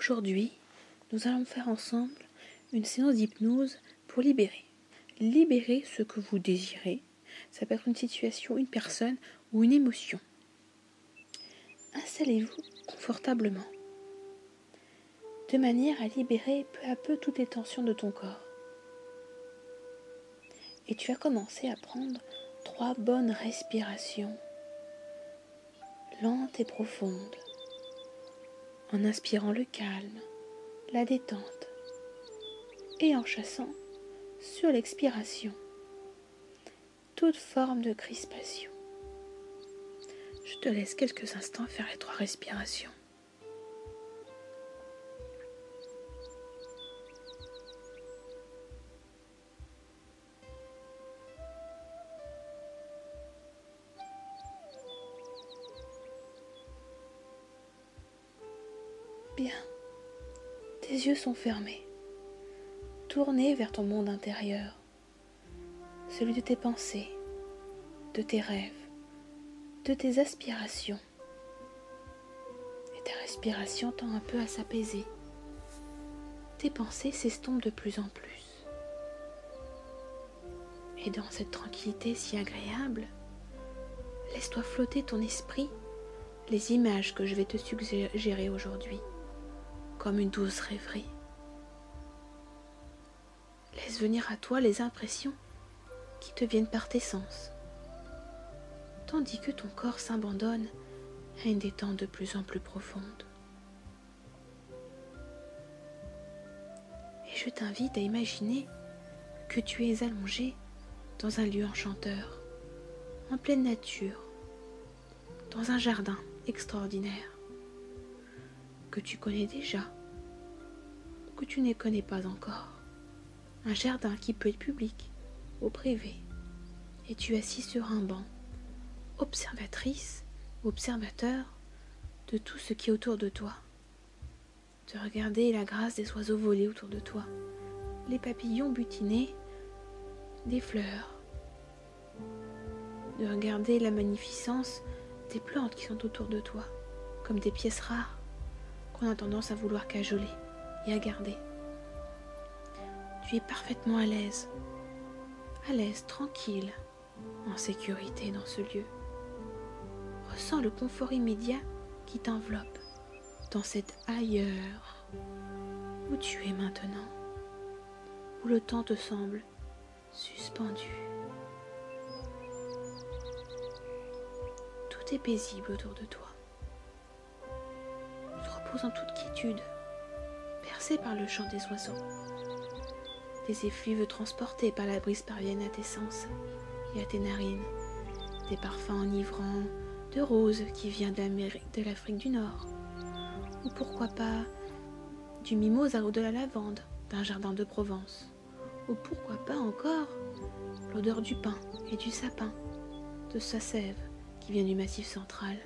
Aujourd'hui, nous allons faire ensemble une séance d'hypnose pour libérer. Libérer ce que vous désirez. Ça peut être une situation, une personne ou une émotion. Installez-vous confortablement, de manière à libérer peu à peu toutes les tensions de ton corps. Et tu vas commencer à prendre 3 bonnes respirations, lentes et profondes, en inspirant le calme, la détente, et en chassant, sur l'expiration, toute forme de crispation. Je te laisse quelques instants faire les 3 respirations. Bien, tes yeux sont fermés, tournés vers ton monde intérieur, celui de tes pensées, de tes rêves, de tes aspirations. Et ta respiration tend un peu à s'apaiser. Tes pensées s'estompent de plus en plus. Et dans cette tranquillité si agréable, laisse-toi flotter ton esprit les images que je vais te suggérer aujourd'hui, comme une douce rêverie. Laisse venir à toi les impressions qui te viennent par tes sens, tandis que ton corps s'abandonne à une détente de plus en plus profonde. Et je t'invite à imaginer que tu es allongé dans un lieu enchanteur, en pleine nature, dans un jardin extraordinaire, que tu connais déjà, ou que tu ne connais pas encore. Un jardin qui peut être public ou privé, et tu es assis sur un banc, observatrice, observateur de tout ce qui est autour de toi, de regarder la grâce des oiseaux voler autour de toi, les papillons butinés, des fleurs, de regarder la magnificence des plantes qui sont autour de toi, comme des pièces rares qu'on a tendance à vouloir cajoler et à garder. Tu es parfaitement à l'aise, tranquille, en sécurité dans ce lieu. Ressens le confort immédiat qui t'enveloppe dans cet ailleurs où tu es maintenant, où le temps te semble suspendu. Tout est paisible autour de toi. Tu te reposes en toute quiétude, bercé par le chant des oiseaux. Des effluves transportés par la brise parviennent à tes sens et à tes narines. Des parfums enivrants de roses qui vient de l'Afrique du Nord. Ou pourquoi pas du mimosa ou de la lavande d'un jardin de Provence. Ou pourquoi pas encore l'odeur du pin et du sapin, de sa sève qui vient du Massif central,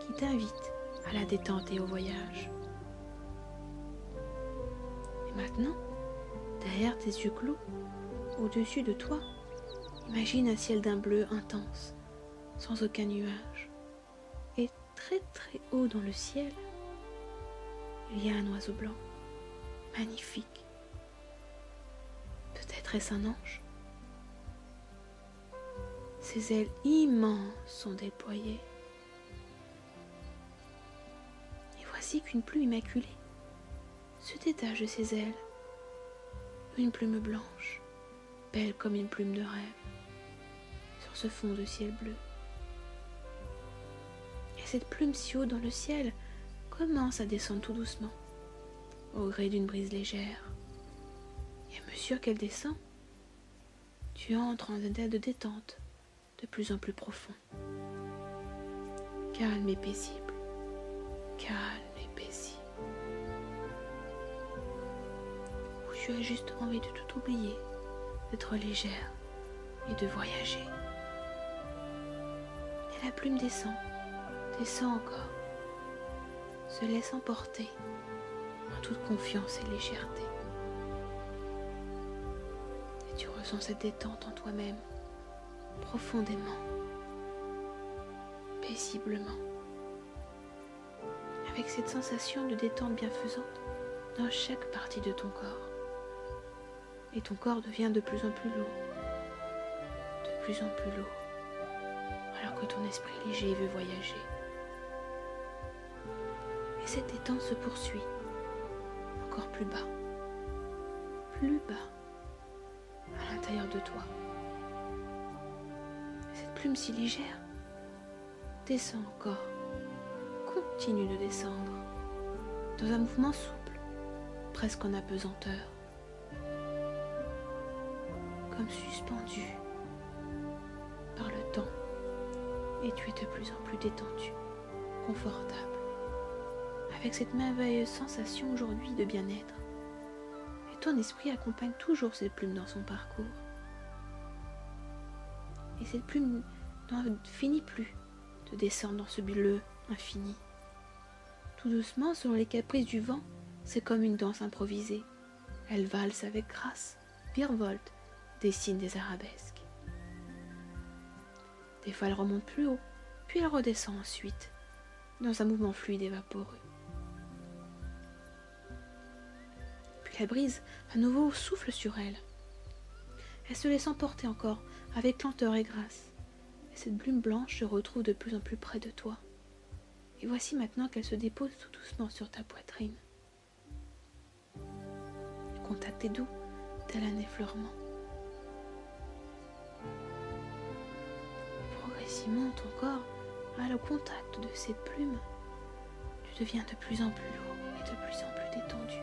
qui t'invite à la détente et au voyage. Et maintenant, derrière tes yeux clos, au-dessus de toi, imagine un ciel d'un bleu intense, sans aucun nuage. Et très très haut dans le ciel, il y a un oiseau blanc, magnifique. Peut-être est-ce un ange? Ses ailes immenses sont déployées. Et voici qu'une plume immaculée se détache de ses ailes. Une plume blanche, belle comme une plume de rêve, sur ce fond de ciel bleu. Et cette plume si haut dans le ciel commence à descendre tout doucement, au gré d'une brise légère. Et à mesure qu'elle descend, tu entres en un état de détente de plus en plus profond. Calme et paisible, calme et paisible. Tu as juste envie de tout oublier, d'être légère et de voyager. Et la plume descend encore, se laisse emporter en toute confiance et légèreté. Et tu ressens cette détente en toi-même, profondément, paisiblement, avec cette sensation de détente bienfaisante dans chaque partie de ton corps. Et ton corps devient de plus en plus lourd, de plus en plus lourd, alors que ton esprit léger veut voyager. Et cette détente se poursuit, encore plus bas, à l'intérieur de toi. Et cette plume si légère descend encore, continue de descendre, dans un mouvement souple, presque en apesanteur, comme suspendu par le temps, et tu es de plus en plus détendu, confortable, avec cette merveilleuse sensation aujourd'hui de bien-être. Et ton esprit accompagne toujours cette plume dans son parcours. Et cette plume n'en finit plus de descendre dans ce bleu infini. Tout doucement, selon les caprices du vent, c'est comme une danse improvisée. Elle valse avec grâce, virevolte, dessine des arabesques. Des fois, elle remonte plus haut, puis elle redescend ensuite, dans un mouvement fluide et vaporeux. Puis la brise, à nouveau, souffle sur elle. Elle se laisse emporter encore, avec lenteur et grâce. Et cette plume blanche se retrouve de plus en plus près de toi. Et voici maintenant qu'elle se dépose tout doucement sur ta poitrine. Le contact est doux, tel un effleurement. Progressivement, ton corps a le contact de cette plume. Tu deviens de plus en plus lourd et de plus en plus détendu.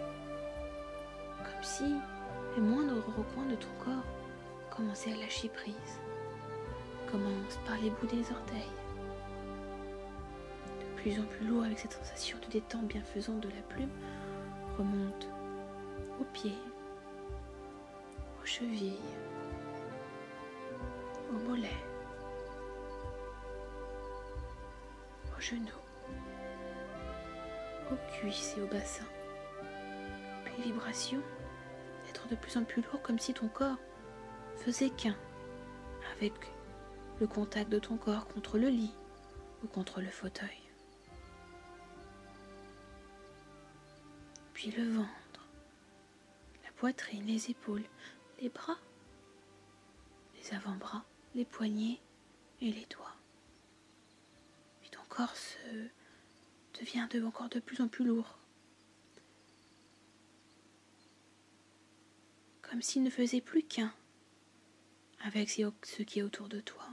Comme si les moindres recoins de ton corps commençaient à lâcher prise. Commence par les bouts des orteils. De plus en plus lourd avec cette sensation de détente bienfaisante de la plume, remonte aux pieds, aux chevilles, aux mollets, aux genoux, aux cuisses et au bassin. Puis vibration d'être de plus en plus lourd, comme si ton corps faisait qu'un avec le contact de ton corps contre le lit ou contre le fauteuil. Puis le ventre, la poitrine, les épaules, les bras, les avant-bras, les poignets et les doigts. Puis ton corps devient encore de plus en plus lourd, comme s'il ne faisait plus qu'un avec ce qui est autour de toi.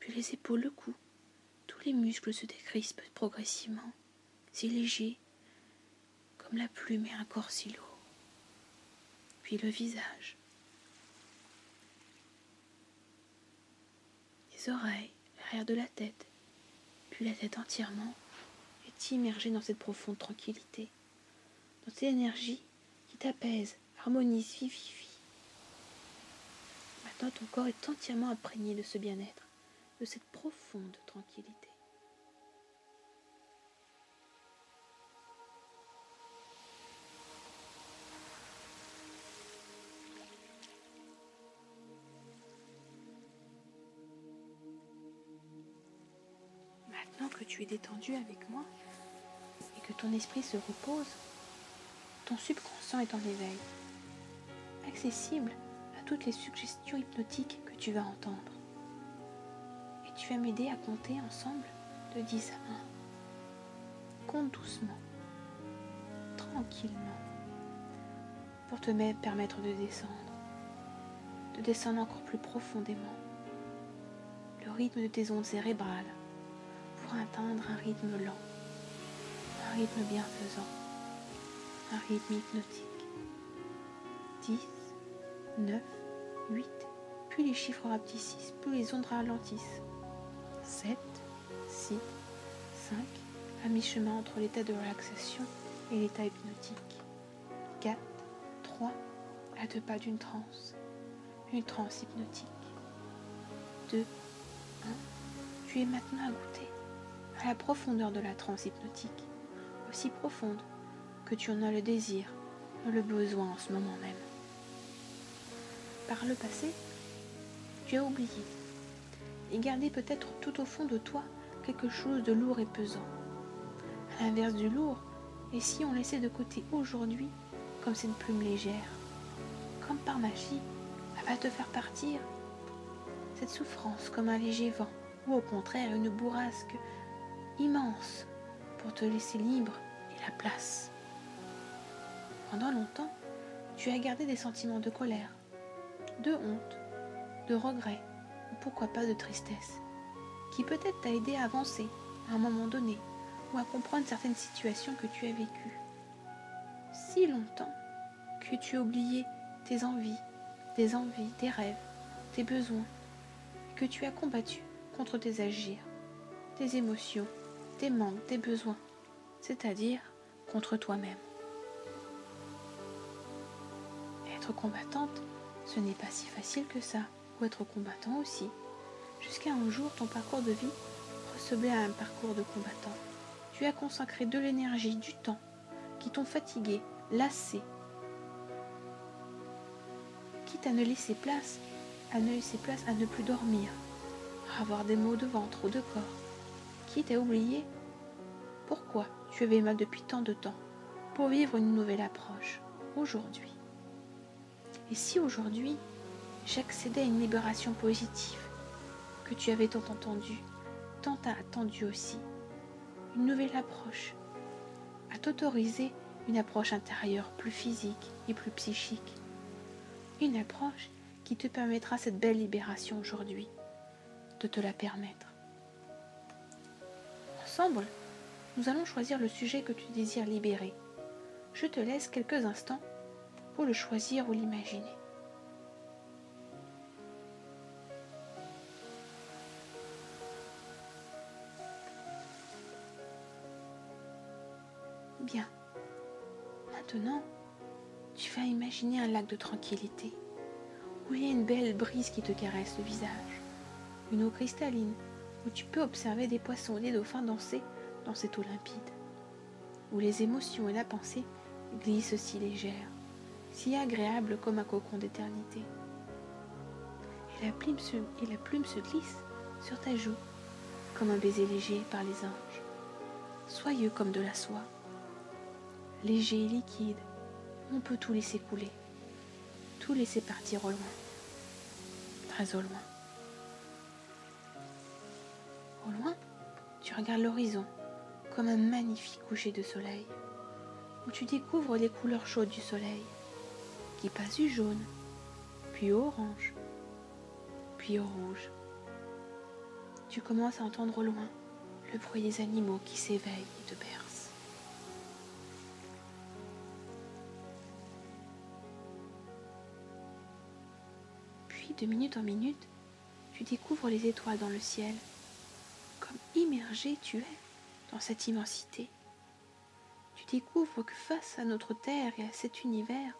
Puis les épaules, le cou, tous les muscles se décrispent progressivement, si légers, comme la plume et un corps si lourd. Puis le visage, les oreilles, l'arrière de la tête, puis la tête entièrement est immergée dans cette profonde tranquillité, dans cette énergie qui t'apaise, harmonise, vivifie. Maintenant, ton corps est entièrement imprégné de ce bien-être, de cette profonde tranquillité. Maintenant que tu es détendu avec moi et que ton esprit se repose, ton subconscient est en éveil, accessible à toutes les suggestions hypnotiques que tu vas entendre. Et tu vas m'aider à compter ensemble de 10 à 1. Compte doucement, tranquillement, pour te permettre de descendre encore plus profondément le rythme de tes ondes cérébrales pour atteindre un rythme lent, un rythme bienfaisant, un rythme hypnotique. 10, 9, 8, puis les chiffres rapetissent, puis les ondes ralentissent. 7, 6, 5, à mi-chemin entre l'état de relaxation et l'état hypnotique. 4, 3, à 2 pas d'une transe, une transe hypnotique. 2, 1, tu es maintenant à goûter à la profondeur de la transe hypnotique, aussi profonde que tu en as le désir ou le besoin en ce moment même. Par le passé, tu as oublié et gardé peut-être tout au fond de toi quelque chose de lourd et pesant, à l'inverse du lourd, et si on laissait de côté aujourd'hui comme cette plume légère, comme par magie, elle va te faire partir cette souffrance comme un léger vent, ou au contraire une bourrasque immense pour te laisser libre et la place. Pendant longtemps, tu as gardé des sentiments de colère, de honte, de regret, ou pourquoi pas de tristesse, qui peut-être t'a aidé à avancer à un moment donné, ou à comprendre certaines situations que tu as vécues. Si longtemps que tu as oublié tes envies, tes rêves, tes besoins, que tu as combattu contre tes agirs, tes émotions, tes manques, tes besoins, c'est-à-dire contre toi-même. Être combattante, ce n'est pas si facile que ça, ou être combattant aussi, jusqu'à un jour ton parcours de vie ressemblait à un parcours de combattant. Tu as consacré de l'énergie, du temps, qui t'ont fatigué, lassé, quitte à ne laisser place à ne plus dormir, à avoir des maux de ventre ou de corps, quitte à oublier pourquoi tu avais mal depuis tant de temps, pour vivre une nouvelle approche, aujourd'hui. Et si aujourd'hui, j'accédais à une libération positive, que tu avais tant entendu, tant attendu aussi, une nouvelle approche, à t'autoriser une approche intérieure plus physique et plus psychique, une approche qui te permettra cette belle libération aujourd'hui, de te la permettre. Ensemble, nous allons choisir le sujet que tu désires libérer. Je te laisse quelques instants pour le choisir ou l'imaginer. Bien. Maintenant, tu vas imaginer un lac de tranquillité, où il y a une belle brise qui te caresse le visage, une eau cristalline, où tu peux observer des poissons et des dauphins danser dans cette eau limpide, où les émotions et la pensée glissent si légères, si agréables comme un cocon d'éternité. Et la plume se glisse sur ta joue, comme un baiser léger par les anges, soyeux comme de la soie, léger et liquide. On peut tout laisser couler, tout laisser partir au loin, très au loin. Au loin, tu regardes l'horizon comme un magnifique coucher de soleil, où tu découvres les couleurs chaudes du soleil, qui passe du jaune, puis au orange, puis au rouge. Tu commences à entendre au loin le bruit des animaux qui s'éveillent et te bercent. Puis, de minute en minute, tu découvres les étoiles dans le ciel. Comme immergé tu es dans cette immensité. Tu découvres que face à notre Terre et à cet univers,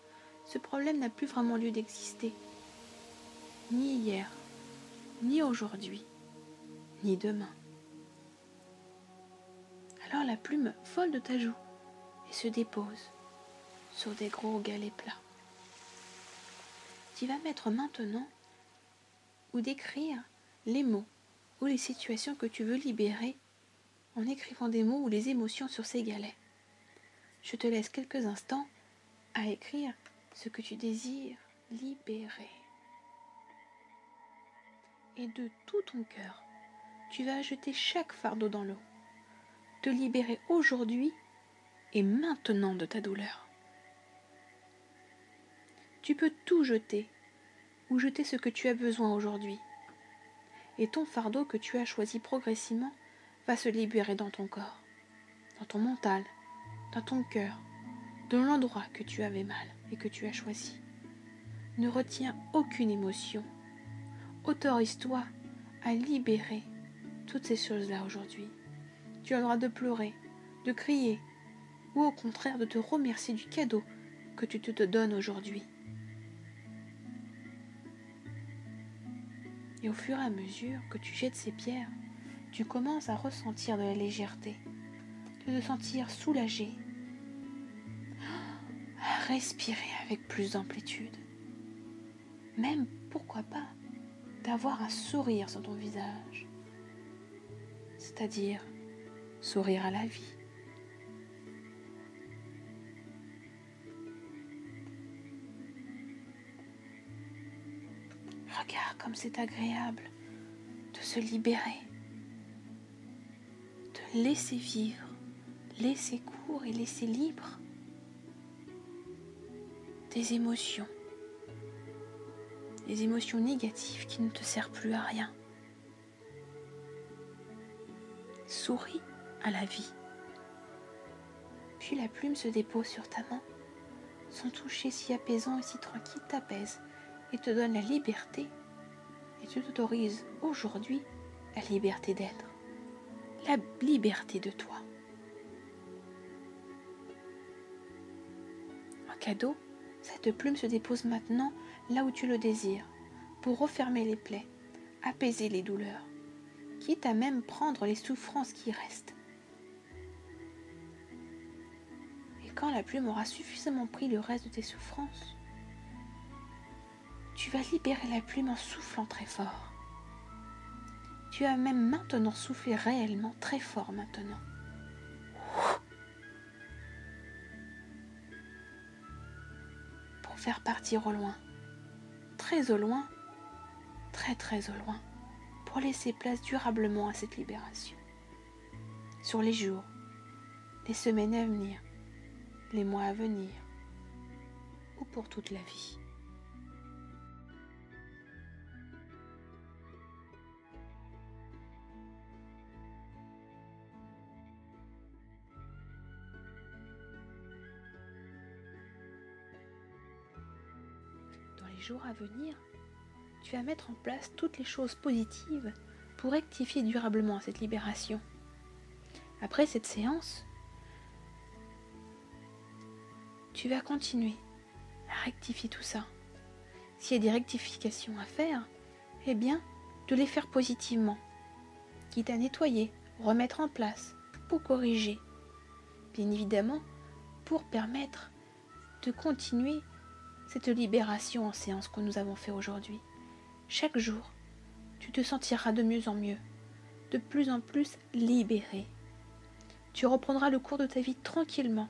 ce problème n'a plus vraiment lieu d'exister. Ni hier, ni aujourd'hui, ni demain. Alors la plume vole de ta joue et se dépose sur des gros galets plats. Tu vas mettre maintenant ou décrire les mots ou les situations que tu veux libérer en écrivant des mots ou les émotions sur ces galets. Je te laisse quelques instants à écrire ce que tu désires libérer. Et de tout ton cœur, tu vas jeter chaque fardeau dans l'eau. Te libérer aujourd'hui et maintenant de ta douleur. Tu peux tout jeter ou jeter ce que tu as besoin aujourd'hui. Et ton fardeau que tu as choisi progressivement va se libérer dans ton corps, dans ton mental, dans ton cœur, dans l'endroit que tu avais mal et que tu as choisi. Ne retiens aucune émotion. Autorise-toi à libérer toutes ces choses-là aujourd'hui. Tu as le droit de pleurer, de crier, ou au contraire de te remercier du cadeau que tu te donnes aujourd'hui. Et au fur et à mesure que tu jettes ces pierres, tu commences à ressentir de la légèreté, de te sentir soulagé, à respirer avec plus d'amplitude. Même, pourquoi pas, d'avoir un sourire sur ton visage, c'est-à-dire sourire à la vie, Regarde comme c'est agréable de se libérer, de laisser vivre, laisser court et laisser libre des émotions négatives qui ne te servent plus à rien. Souris à la vie. Puis la plume se dépose sur ta main. Son toucher si apaisant et si tranquille t'apaise et te donne la liberté. Et tu t'autorises aujourd'hui la liberté d'être, la liberté de toi. En cadeau, cette plume se dépose maintenant là où tu le désires, pour refermer les plaies, apaiser les douleurs, quitte à même prendre les souffrances qui restent. Et quand la plume aura suffisamment pris le reste de tes souffrances, tu vas libérer la plume en soufflant très fort. Tu vas même maintenant souffler réellement très fort maintenant. Pour faire partir au loin, très au loin, très au loin, pour laisser place durablement à cette libération. Sur les jours, les semaines à venir, les mois à venir, ou pour toute la vie. Dans les jours à venir, tu vas mettre en place toutes les choses positives pour rectifier durablement cette libération. Après cette séance, tu vas continuer à rectifier tout ça. S'il y a des rectifications à faire, eh bien, de les faire positivement, quitte à nettoyer, remettre en place, ou corriger. Bien évidemment, pour permettre de continuer cette libération en séance que nous avons fait aujourd'hui. Chaque jour, tu te sentiras de mieux en mieux, de plus en plus libéré. Tu reprendras le cours de ta vie tranquillement,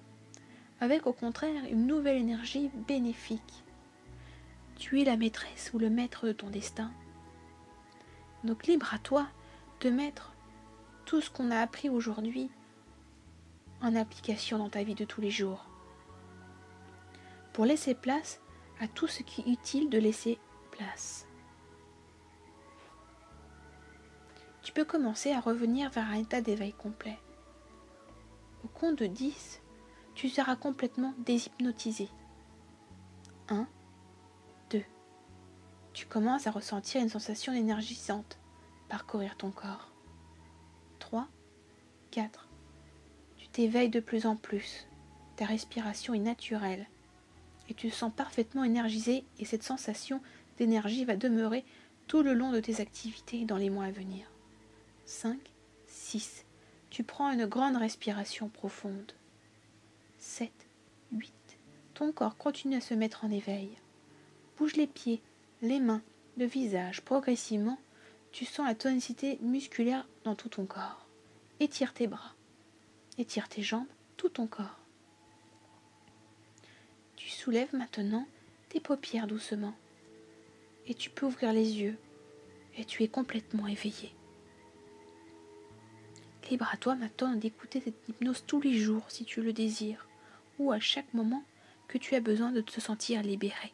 avec au contraire une nouvelle énergie bénéfique. Tu es la maîtresse ou le maître de ton destin. Donc libre à toi de mettre tout ce qu'on a appris aujourd'hui en application dans ta vie de tous les jours, pour laisser place à tout ce qui est utile de laisser place. Tu peux commencer à revenir vers un état d'éveil complet. Au compte de 10, tu seras complètement déshypnotisé. 1, 2. Tu commences à ressentir une sensation énergisante parcourir ton corps. 3, 4. Tu t'éveilles de plus en plus. Ta respiration est naturelle. Et tu te sens parfaitement énergisé et cette sensation d'énergie va demeurer tout le long de tes activités dans les mois à venir. 5, 6. Tu prends une grande respiration profonde. 7, 8. Ton corps continue à se mettre en éveil. Bouge les pieds, les mains, le visage. Progressivement, tu sens la tonicité musculaire dans tout ton corps. Étire tes bras, étire tes jambes, tout ton corps. Tu soulèves maintenant tes paupières doucement et tu peux ouvrir les yeux et tu es complètement éveillé. Libre à toi maintenant d'écouter cette hypnose tous les jours si tu le désires ou à chaque moment que tu as besoin de te sentir libéré.